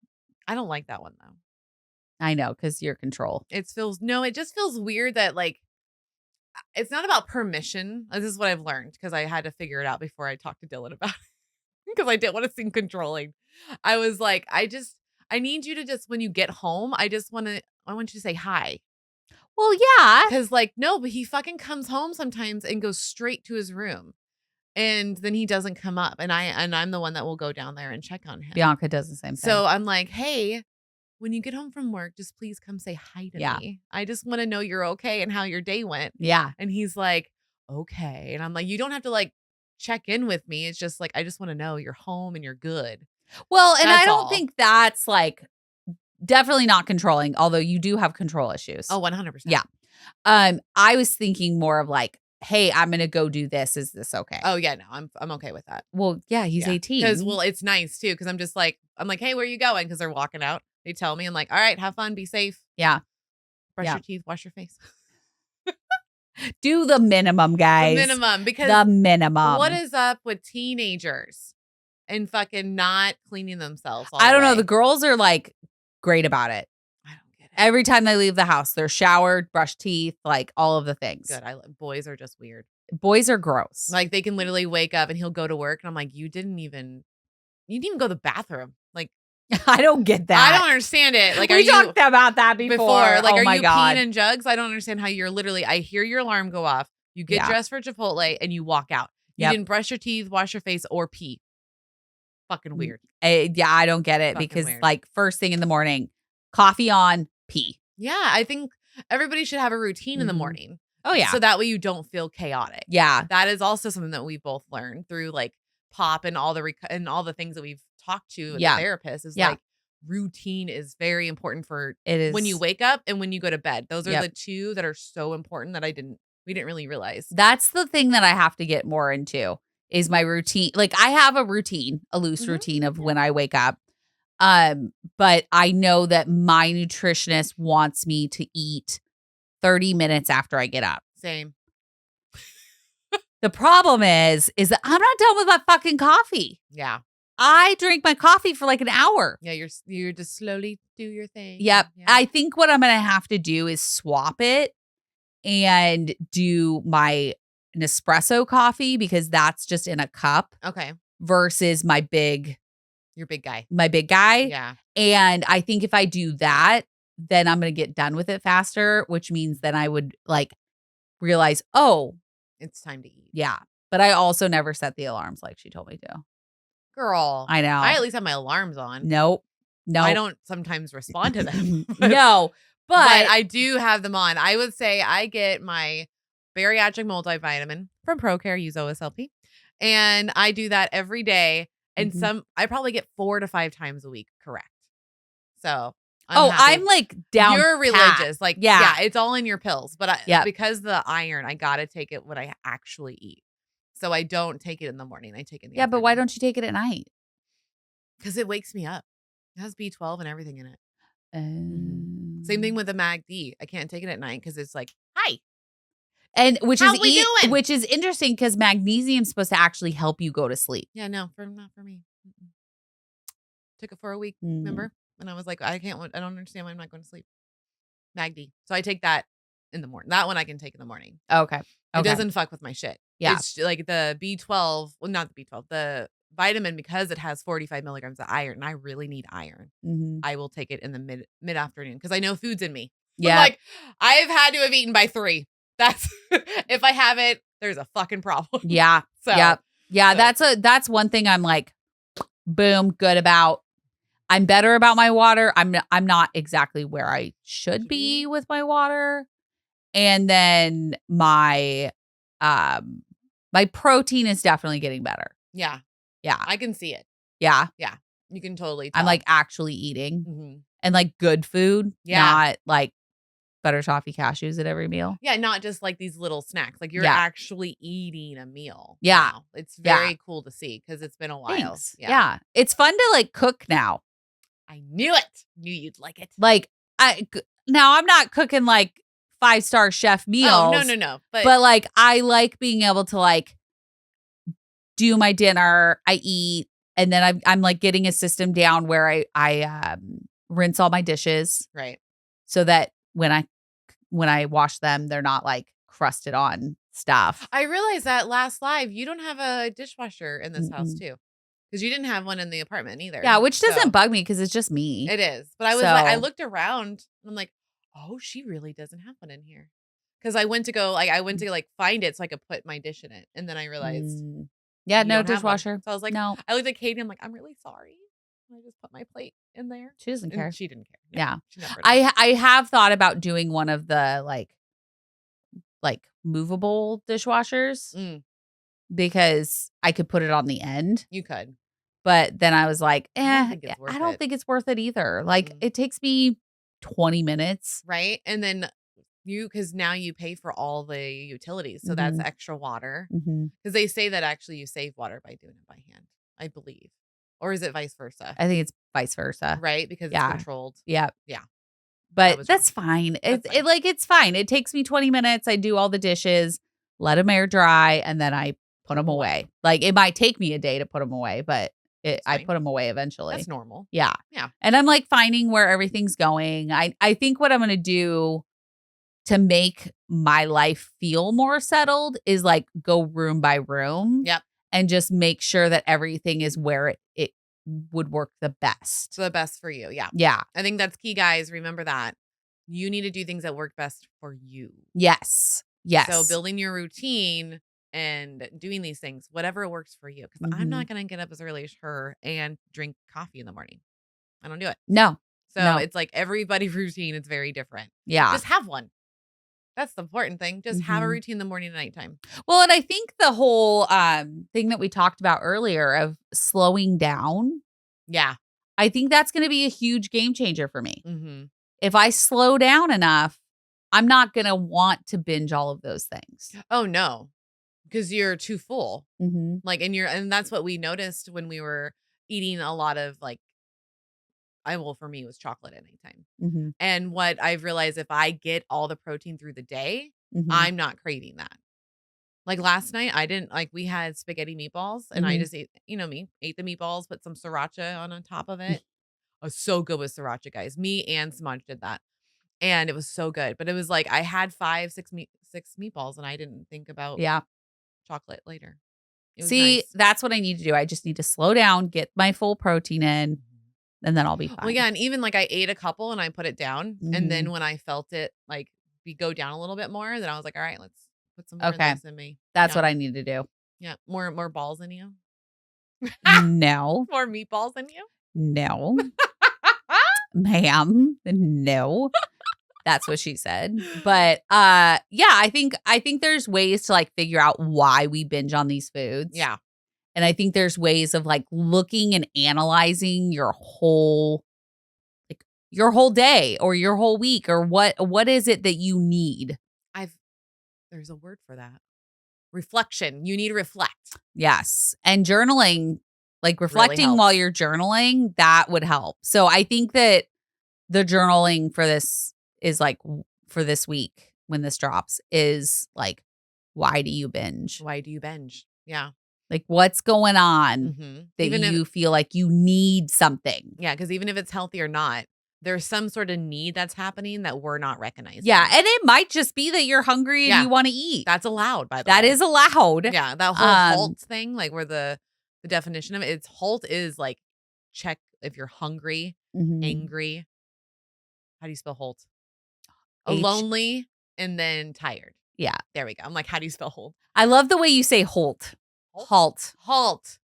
I don't like that one though. I know, because you're control. It just feels weird that like it's not about permission. This is what I've learned because I had to figure it out before I talked to Dylan about it because I didn't want to seem controlling. I was like, I need you to just, when you get home, I want you to say hi. Well, yeah. Because like, no, but he fucking comes home sometimes and goes straight to his room. And then he doesn't come up. And I'm the one that will go down there and check on him. Bianca does the same thing. So I'm like, hey, when you get home from work, just please come say hi to me. I just want to know you're okay and how your day went. Yeah. And he's like, okay. And I'm like, you don't have to like check in with me. It's just like, I just want to know you're home and you're good. Well, and That's I don't all. think that's like definitely not controlling, although you do have control issues. Oh, 100%. Yeah. I was thinking more of like, hey, I'm going to go do this. Is this okay? Oh yeah, no, I'm okay with that. Well, yeah, he's 18. Because it's nice too. Because I'm like, hey, where are you going? Because they're walking out. They tell me, I'm like, all right, have fun, be safe. Yeah. Brush your teeth, wash your face. Do the minimum, guys. The minimum, because the minimum. What is up with teenagers and fucking not cleaning themselves? I don't know. The girls are like great about it. I don't get it. Every time they leave the house, they're showered, brush teeth, like all of the things. Good. Boys are just weird. Boys are gross. Like they can literally wake up and he'll go to work, and I'm like, you didn't even go to the bathroom. Like, I don't get that. I don't understand it. Like, we talked about that before. Like, are you peeing in jugs? I don't understand how you're literally. I hear your alarm go off. You get dressed for Chipotle and you walk out. You didn't brush your teeth, wash your face, or pee. Fucking weird. Yeah, I don't get it because like first thing in the morning, coffee on, pee. Yeah, I think everybody should have a routine in the morning. Oh yeah. So that way you don't feel chaotic. Yeah. That is also something that we both learned through like POP and all the things that we've talked to the therapist is like routine is very important for when you wake up and when you go to bed. Those are the two that are so important that we didn't really realize. That's the thing that I have to get more into is my routine. Like I have a routine, a loose routine of when I wake up. But I know that my nutritionist wants me to eat 30 minutes after I get up. Same. The problem is that I'm not done with my fucking coffee. Yeah. I drink my coffee for like an hour. Yeah, you're just slowly do your thing. Yep. Yeah. I think what I'm going to have to do is swap it and do my Nespresso coffee because that's just in a cup. Okay. Versus your big guy. Yeah. And I think if I do that, then I'm going to get done with it faster, which means then I would like realize, oh, it's time to eat. Yeah. But I also never set the alarms like she told me to. Girl. I know. I at least have my alarms on. Nope. I don't sometimes respond to them. No. But I do have them on. I would say I get my bariatric multivitamin from ProCare, use OSLP. And I do that every day. And I probably get 4 to 5 times a week. Correct. So I'm like down. You're religious. Like, yeah, it's all in your pills. But because the iron, I got to take it when I actually eat. So I don't take it in the morning. I take it in the afternoon. But why don't you take it at night? Because it wakes me up. It has B12 and everything in it. Same thing with the MACD. I can't take it at night because it's like, hi. And which doing? is interesting because magnesium is supposed to actually help you go to sleep. Yeah, no, not for me. Took it for a week, remember? And I was like, I don't understand why I'm not going to sleep. MACD. So I take that in the morning. That one I can take in the morning. Okay. It doesn't fuck with my shit. Yeah. It's like the B12, well, not the B12, the vitamin, because it has 45 milligrams of iron, and I really need iron. I will take it in the mid-afternoon because I know food's in me. Yeah. Like, I've had to have eaten by 3. That's if I haven't, there's a fucking problem. Yeah. That's one thing I'm like, boom, good about. I'm better about my water. I'm not exactly where I should be with my water. And then my protein is definitely getting better. Yeah. Yeah. I can see it. Yeah. Yeah. You can totally tell. I'm like actually eating Mhm. and like good food, Yeah. not like butter toffee cashews at every meal. Yeah, not just like these little snacks. Like you're Yeah. actually eating a meal. Yeah. Now. It's Yeah. very cool to see because it's been a while. Thanks. Yeah. It's fun to like cook now. I knew it. Knew you'd like it. Like now I'm not cooking like 5-star chef meals. Oh, no. But like I like being able to like do my dinner, I eat, and then I'm like getting a system down where I rinse all my dishes. Right. So that when I wash them, they're not like crusted on stuff. I realized that last live, you don't have a dishwasher in this house too. Because you didn't have one in the apartment either. Yeah, which doesn't bug me because it's just me. It is. But I was like, I looked around and I'm like, oh, she really doesn't have one in here. Because I went to like find it so I could put my dish in it. And then I realized. Yeah, you no don't have one. dishwasher. So I was like, no. I looked at Katie. I'm like, I'm really sorry. And I just put my plate in there. She doesn't care. She didn't care. Yeah. She never did. I have thought about doing one of the like movable dishwashers because I could put it on the end. You could. But then I was like, I don't it. think it's worth it either. Like it takes me 20 minutes. Right. And then because now you pay for all the utilities. So that's extra water. Because they say that actually you save water by doing it by hand, I believe. Or is it vice versa? I think it's vice versa. Right? Because it's controlled. Yeah. Yeah. But that's fine. It's fine. It takes me 20 minutes. I do all the dishes, let them air dry, and then I put them away. Like it might take me a day to put them away, but I put them away eventually. That's normal. Yeah. Yeah. And I'm like finding where everything's going. I think what I'm going to do to make my life feel more settled is like go room by room. Yep. And just make sure that everything is where it would work the best. So the best for you. Yeah. Yeah. I think that's key, guys. Remember that. You need to do things that work best for you. Yes. Yes. So building your routine and doing these things, whatever works for you. Because I'm not going to get up as early as her and drink coffee in the morning. I don't do it. No. So it's like everybody's routine is very different. Yeah. Just have one. That's the important thing. Just have a routine in the morning and nighttime. Well, and I think the whole thing that we talked about earlier of slowing down. Yeah. I think that's going to be a huge game changer for me. If I slow down enough, I'm not going to want to binge all of those things. Oh, no. Because you're too full. Like, and that's what we noticed when we were eating a lot of like, for me, it was chocolate at nighttime. And what I've realized, if I get all the protein through the day, I'm not craving that. Like last night, I didn't we had spaghetti meatballs and I just ate, ate the meatballs, put some sriracha on top of it. I was so good with sriracha, guys. Me and Samaj did that. And it was so good. But it was like I had 6 meatballs and I didn't think about chocolate later. See, nice. That's what I need to do. I just need to slow down, get my full protein in. And then I'll be fine. Well, yeah, and even like I ate a couple and I put it down. And then when I felt it like go down a little bit more, then I was like, all right, let's put some more of this in me. That's what I need to do. Yeah. More balls in you. No. More meatballs in you. No. Ma'am. No. That's what she said. But yeah, I think there's ways to like figure out why we binge on these foods. Yeah. And I think there's ways of like looking and analyzing your whole day or your whole week or what is it that you need? There's a word for that. Reflection. You need to reflect. Yes. And journaling, like reflecting really while you're journaling, that would help. So I think that the journaling for this is like for this week when this drops is like, why do you binge? Why do you binge? Yeah. Like what's going on that you feel like you need something? Yeah, because even if it's healthy or not, there's some sort of need that's happening that we're not recognizing. Yeah, and it might just be that you're hungry and you want to eat. That's allowed, by the way. That is allowed. Yeah, that whole halt thing, like where the definition of it's halt is like check if you're hungry, angry. How do you spell halt? Lonely and then tired. Yeah. There we go. I'm like, how do you spell halt? I love the way you say halt. Halt. Halt.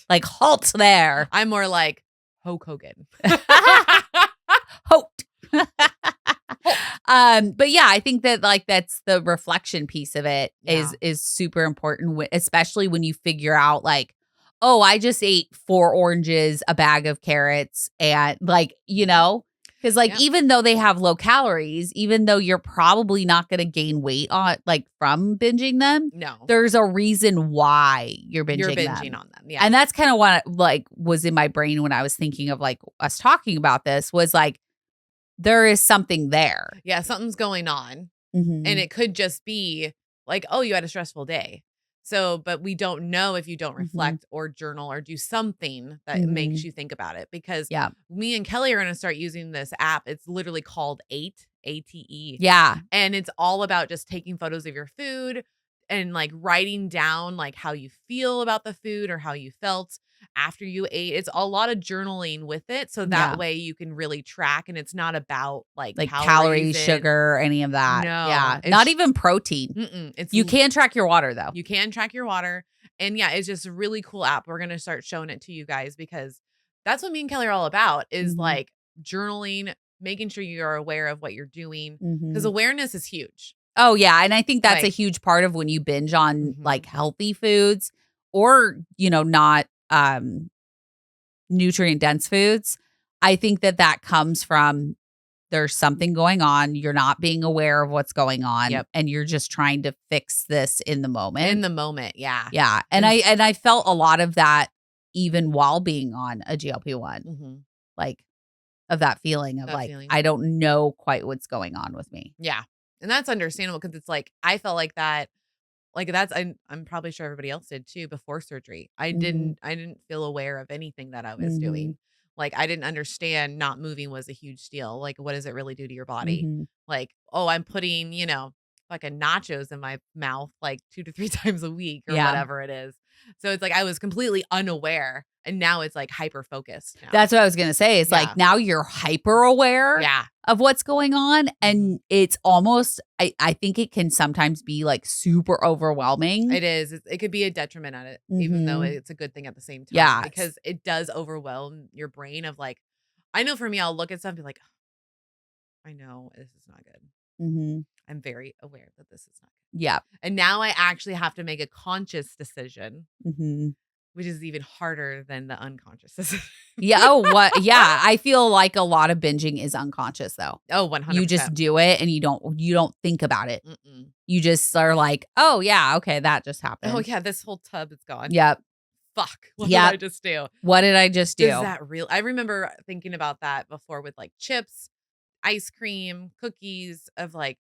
Like halt there. I'm more like Hulk Hogan. Halt. But yeah, I think that like that's the reflection piece of it is super important, especially when you figure out like, oh, I just ate 4 oranges, a bag of carrots, and like, because like even though they have low calories, even though you're probably not going to gain weight on like from binging them, No. there's a reason why you're binging them. On them. Yeah. And that's kind of what like was in my brain when I was thinking of like us talking about this was like, there is something there. Yeah, something's going on. Mm-hmm. And it could just be like, oh, you had a stressful day. So, but we don't know if you don't reflect or journal or do something that makes you think about it. Because me and Kelly are going to start using this app. It's literally called ATE, ATE. Yeah. And it's all about just taking photos of your food and like writing down like how you feel about the food or how you felt after you ate. It's a lot of journaling with it. So that way you can really track, and it's not about like calories, sugar, any of that. No. Yeah. Not even protein. You can track your water though. You can track your water. And yeah, it's just a really cool app. We're going to start showing it to you guys because that's what me and Kelly are all about is like journaling, making sure you're aware of what you're doing because awareness is huge. Oh, yeah. And I think that's a huge part of when you binge on like healthy foods or, not nutrient dense foods. I think that comes from there's something going on. You're not being aware of what's going on and you're just trying to fix this in the moment. In the moment. Yeah. Yeah. And I felt a lot of that even while being on a GLP-1, like of that feeling of I don't know quite what's going on with me. Yeah. And that's understandable because it's like, I felt like that, like I'm probably sure everybody else did too before surgery. I didn't feel aware of anything that I was doing. Like I didn't understand not moving was a huge deal. Like what does it really do to your body? Like, oh, I'm putting, fucking nachos in my mouth like 2 to 3 times a week or whatever it is. So it's like I was completely unaware and now it's like hyper focused. That's what I was going to say. It's like now you're hyper aware of what's going on. And it's almost, I think it can sometimes be like super overwhelming. It is. It could be a detriment at it, even though it's a good thing at the same time. Yeah. Because it does overwhelm your brain of like, I know for me, I'll look at something like, oh, I know this is not good. I'm very aware that this is not good. Yeah. And now I actually have to make a conscious decision, which is even harder than the unconscious decision. Yeah. Oh, what? Yeah. I feel like a lot of binging is unconscious though. Oh, 100%. You just do it and you don't think about it. You just are like, oh yeah, okay, that just happened. Oh yeah, this whole tub is gone. Yep. Fuck. What did I just do? What did I just do? Is that real? I remember thinking about that before with like chips, ice cream, cookies of like,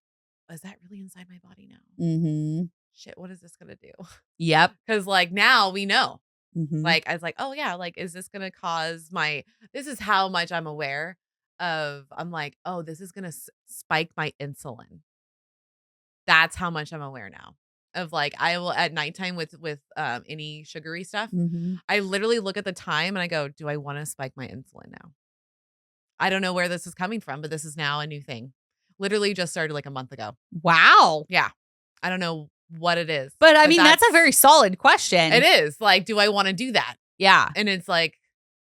is that really inside my body now? Shit, what is this going to do? Yep. Because like now we know. Like I was like, oh yeah, like is this going to cause this is how much I'm aware of. I'm like, oh, this is going to spike my insulin. That's how much I'm aware now of like, I will at nighttime with any sugary stuff. I literally look at the time and I go, do I want to spike my insulin now? I don't know where this is coming from, but this is now a new thing. Literally just started like a month ago. Wow. Yeah. I don't know what it is. But I mean, that's a very solid question. It is. Like, do I want to do that? Yeah. And it's like,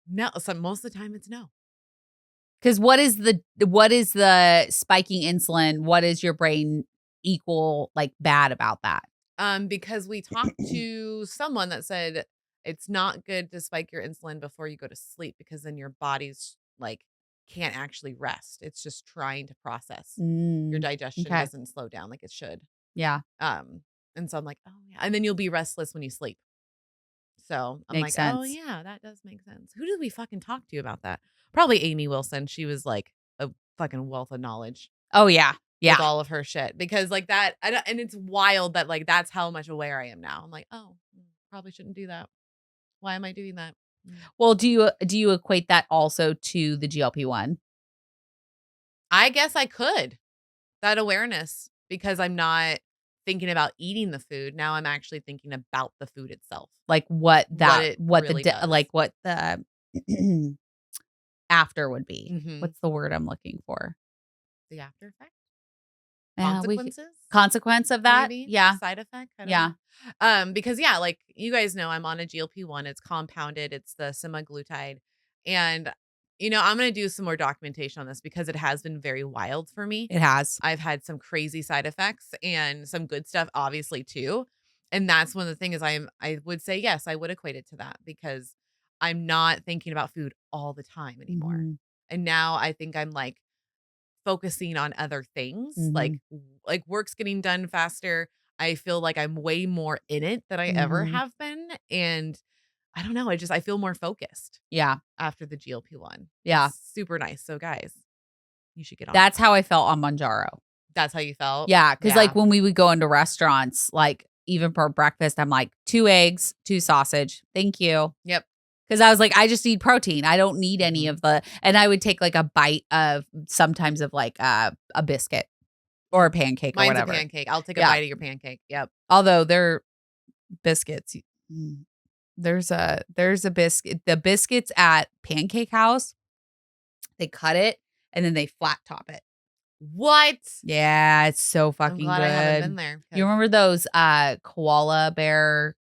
no. So most of the time it's no. Because what is the spiking insulin? What is your brain equal like bad about that? Because we talked to someone that said it's not good to spike your insulin before you go to sleep because then your body's like can't actually rest. It's just trying to process. Your digestion doesn't slow down like it should. Yeah. And so I'm like, oh yeah. And then you'll be restless when you sleep. So I'm Makes like, oh sense. yeah, that does make sense. Who did we fucking talk to about that? Probably Amy Wilson. She was like a fucking wealth of knowledge. Oh yeah. Yeah. With all of her shit. Because like that, and it's wild that like that's how much aware I am now. I'm like, oh, probably shouldn't do that. Why am I doing that? Well, do you equate that also to the GLP-1? I guess I could. That awareness, because I'm not thinking about eating the food. Now I'm actually thinking about the food itself. Like what the after would be. What's the word I'm looking for? The after effect? Consequences? Consequence of that? Maybe? Yeah. Side effect? I don't know. Because yeah, like you guys know, I'm on a GLP-1. It's compounded. It's the semaglutide. And, I'm going to do some more documentation on this because it has been very wild for me. It has. I've had some crazy side effects and some good stuff, obviously, too. And that's one of the things I would say, yes, I would equate it to that because I'm not thinking about food all the time anymore. Mhm. And now I think I'm like focusing on other things, Mhm. like work's getting done faster. I feel like I'm way more in it than I ever Mhm. have been. And I don't know, I feel more focused Yeah. after the GLP-1. Yeah. It's super nice. So guys, you should get on it. That's how I felt on Manjaro. That's how you felt? Yeah. Cause like when we would go into restaurants, like even for breakfast, I'm like 2 eggs, 2 sausage. Thank you. Yep. Cause I was like, I just need protein. I don't need any Mhm. of and I would take like a bite of sometimes of like a biscuit or a pancake or Mine's whatever. a pancake. I'll take a Yeah. bite of your pancake. Yep. Although they're biscuits. There's a biscuit. The biscuits at Pancake House, they cut it and then they flat top it. What? Yeah, it's so I'm fucking glad good. I haven't been there. You remember those koala bear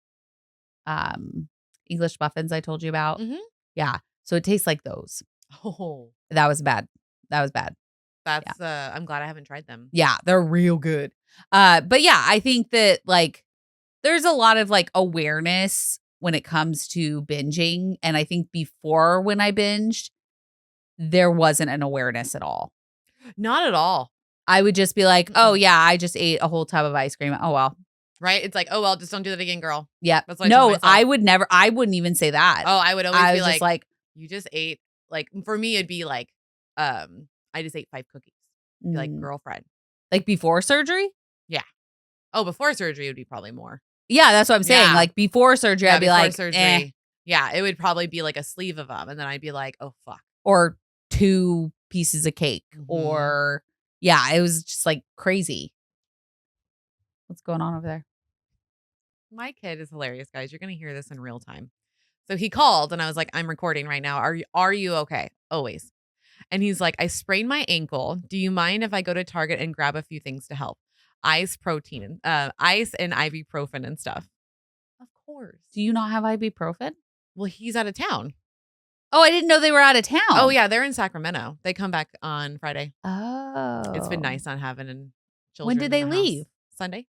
English muffins I told you about? Mhm. Yeah. So it tastes like those. Oh, That was bad. that's I'm glad I haven't tried them. Yeah, they're real good. But yeah, I think that like there's a lot of like awareness when it comes to binging. And I think before when I binged, there wasn't an awareness at all. Not at all. I would just be like, oh Mm-mm. yeah, I just ate a whole tub of ice cream. Oh well. Right? It's like, oh well, just don't do that again, girl. Yeah. That's what I told No, myself. I wouldn't even say that. Oh, I would always I be was just like, you just ate like for me it'd be like, I just ate 5 cookies. Be like, girlfriend. like before surgery? Yeah. Oh, before surgery it would be probably more. Yeah, that's what I'm saying. Yeah. Like before surgery, I'd be before like, surgery. eh. Yeah, it would probably be like a sleeve of them. And then I'd be like, oh fuck. Or 2 pieces of cake. Mhm. Or yeah, it was just like crazy. What's going on over there? My kid is hilarious, guys. You're gonna hear this in real time. So he called and I was like, I'm recording right now. Are you okay? Always. And he's like, I sprained my ankle. Do you mind if I go to Target and grab a few things to help? Ice and ibuprofen and stuff. Of course. Do you not have ibuprofen? Well, he's out of town. Oh, I didn't know they were out of town. Oh yeah, they're in Sacramento. They come back on Friday. Oh. It's been nice not having children. When did they in the house. leave? Sunday.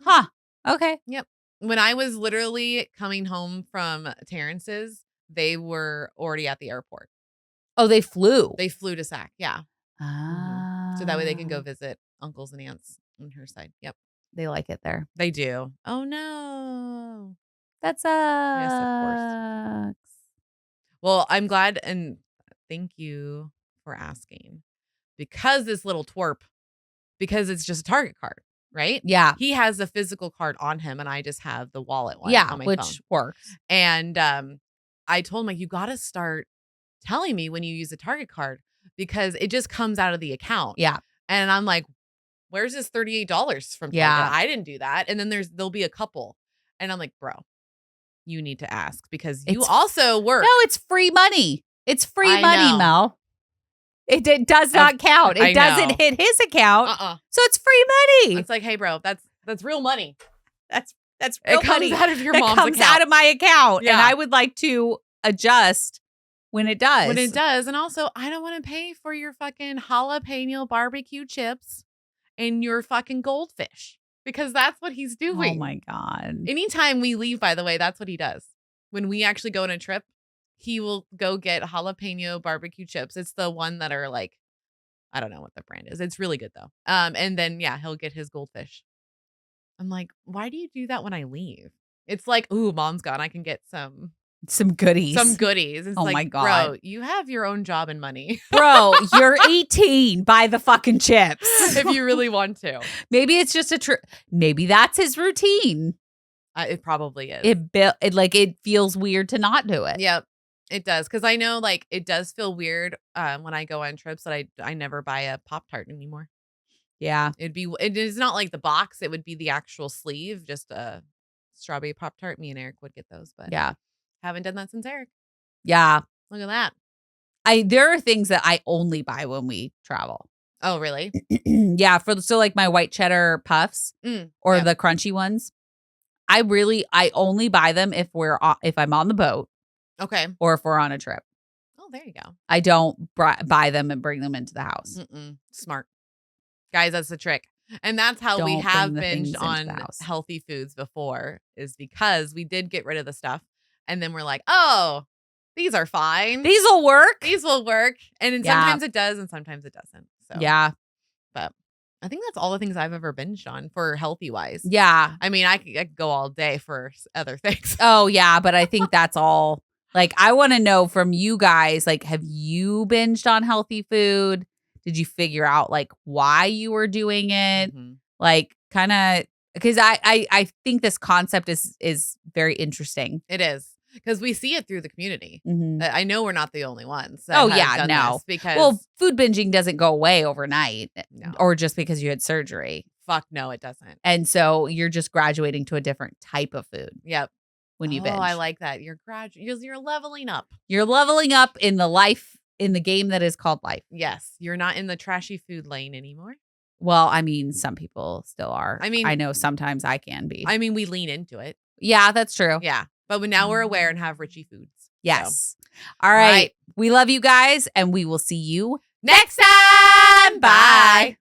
Huh. Okay. Yep. When I was literally coming home from Terrence's, they were already at the airport. Oh, they flew. They flew to Sac. Yeah. So that way they can go visit uncles and aunts on her side. Yep. They like it there. They do. Oh no. That's Yes, of course. Well, I'm glad and thank you for asking. Because this little twerp, because it's just a Target card, right? Yeah. He has a physical card on him and I just have the wallet one Yeah, on my which phone. works. And I told him, like, you got to start telling me when you use a Target card because it just comes out of the account. Yeah. And I'm like, where's this $38 from Target? Yeah. I didn't do that. And then there'll be a couple. And I'm like, bro, you need to ask because you also work. No, it's free money. It's free I money, know. Mel. It does not count. I It doesn't know. hit his account. So it's free money. It's like, hey, bro, that's real money. That's real It comes money out of your that mom's comes account. out of my account. Yeah. And I would like to adjust when it does. When it does. And also, I don't want to pay for your fucking jalapeno barbecue chips and your fucking goldfish because that's what he's doing. Oh my God. Anytime we leave, by the way, that's what he does. When we actually go on a trip, he will go get jalapeno barbecue chips. It's the one that are like, I don't know what the brand is. It's really good though. And then yeah, he'll get his goldfish. I'm like, why do you do that when I leave? It's like, ooh, mom's gone. I can get some goodies. It's Oh like, my God. bro, you have your own job and money. Bro, you're 18. Buy the fucking chips. If you really want to. Maybe it's just maybe that's his routine. It probably is. It feels weird to not do it. Yep, it does. Because I know like it does feel weird when I go on trips that I never buy a Pop-Tart anymore. Yeah. It is not like the box. It would be the actual sleeve, just a strawberry Pop-Tart. Me and Eric would get those, but Yeah. haven't done that since Eric. Yeah. Look at that. There are things that I only buy when we travel. Oh, really? Yeah. So like my white cheddar puffs or yeah. the crunchy ones. I only buy them if I'm on the boat. Okay. Or if we're on a trip. Oh, there you go. I don't buy them and bring them into the house. Smart. Guys, that's the trick. And that's how we Don't have bring the things binged into the on house. healthy foods before, is because we did get rid of the stuff. And then we're like, oh, these are fine. These will work. These will work. And then Yeah. sometimes it does and sometimes it doesn't. So Yeah. But I think that's all the things I've ever binged on for healthy wise. Yeah. I mean, I could go all day for other things. Oh, yeah. But I think that's all. Like, I want to know from you guys, like, have you binged on healthy food? Did you figure out like why you were doing it? Like, kind of, because I think this concept is very interesting. It is. Because we see it through the community. Mhm. I know we're not the only ones. Oh, yeah, no. Because food binging doesn't go away overnight no. or just because you had surgery. Fuck no, it doesn't. And so you're just graduating to a different type of food. Yep. When you binge. Oh, I like that. You're leveling up. You're leveling up in the game that is called life. Yes. You're not in the trashy food lane anymore. Well, I mean, some people still are. I mean, I know sometimes I can be. I mean, we lean into it. Yeah, that's true. Yeah. But now we're aware and have Richie foods. Yes. So. All right. We love you guys and we will see you next time. Bye.